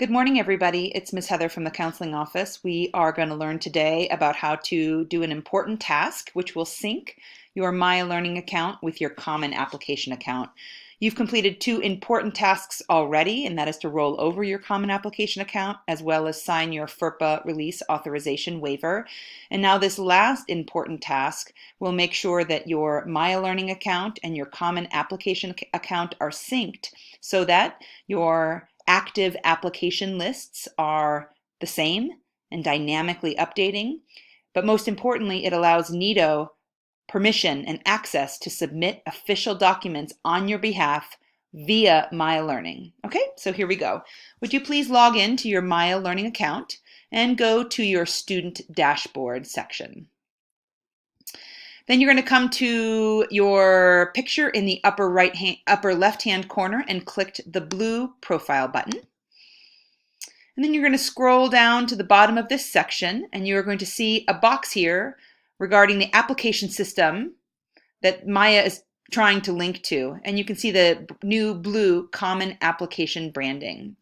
Good morning, everybody. It's Miss Heather from the counseling office. We are going to learn today about how to do an important task, which will sync your Maia Learning account with your Common Application account. You've completed two important tasks already, and that is to roll over your Common Application account as well as sign your FERPA release authorization waiver. And now this last important task will make sure that your Maia Learning account and your Common Application account are synced so that your active application lists are the same and dynamically updating, but most importantly, it allows Nido permission and access to submit official documents on your behalf via Maia Learning. Okay, so here we go. Would you please log in to your Maia Learning account and go to your student dashboard section. Then you're going to come to your picture in the upper left-hand corner and click the blue profile button. And then you're going to scroll down to the bottom of this section and you're going to see a box here regarding the application system that Maia is trying to link to. And you can see the new blue Common Application branding.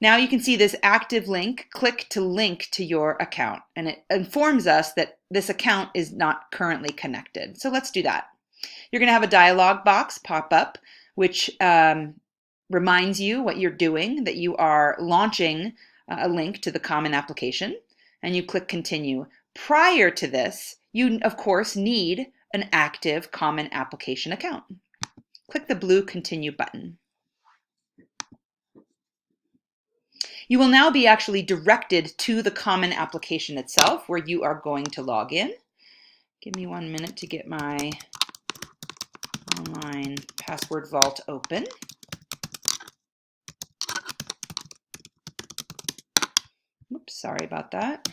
Now you can see this active link. Click to link to your account, and it informs us that this account is not currently connected. So let's do that. You're going to have a dialog box pop up, which reminds you what you're doing, that you are launching a link to the Common Application, and you click Continue. Prior to this, you of course need an active Common Application account. Click the blue Continue button. You will now be actually directed to the Common Application itself, where you are going to log in. Give me 1 minute to get my online password vault open. Oops, sorry about that.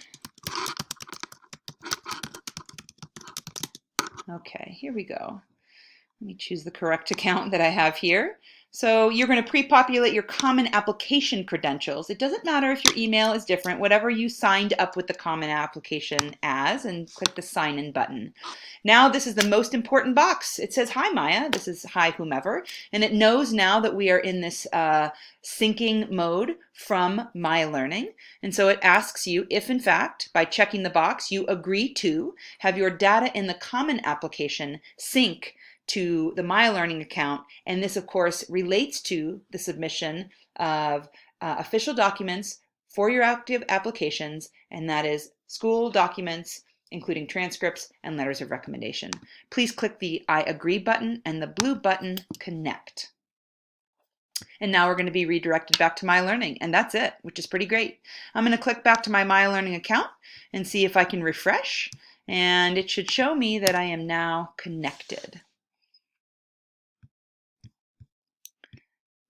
Okay, here we go. Let me choose the correct account that I have here. So you're going to pre-populate your Common Application credentials. It doesn't matter if your email is different, whatever you signed up with the Common Application as, and click the Sign In button. Now this is the most important box. It says, Hi Maia, this is hi whomever, and it knows now that we are in this syncing mode from Maia Learning. And so it asks you if in fact, by checking the box, you agree to have your data in the Common Application sync to the Maia Learning account, and this of course relates to the submission of official documents for your active applications, and that is school documents including transcripts and letters of recommendation. Please click the I agree button and the blue button Connect. And now we're going to be redirected back to Maia Learning, and that's it, which is pretty great. I'm going to click back to my Maia Learning account and see if I can refresh, and it should show me that I am now connected.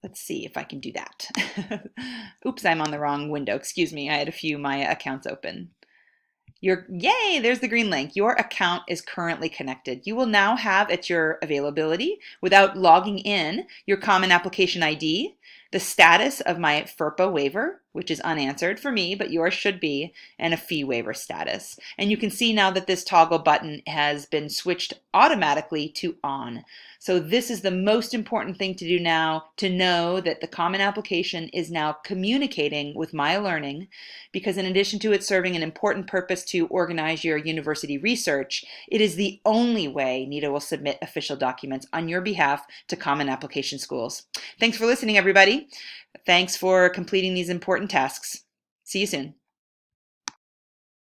Let's see if I can do that. Oops, I'm on the wrong window. Excuse me, I had a few Maia accounts open. Yay, there's the green link. Your account is currently connected. You will now have at your availability, without logging in, your Common Application ID, the status of my FERPA waiver, which is unanswered for me, but yours should be, and a fee waiver status. And you can see now that this toggle button has been switched automatically to on. So this is the most important thing to do now, to know that the Common Application is now communicating with Maia Learning, because in addition to it serving an important purpose to organize your university research, it is the only way Nido will submit official documents on your behalf to Common Application schools. Thanks for listening, everybody. Thanks for completing these important tasks. See you soon.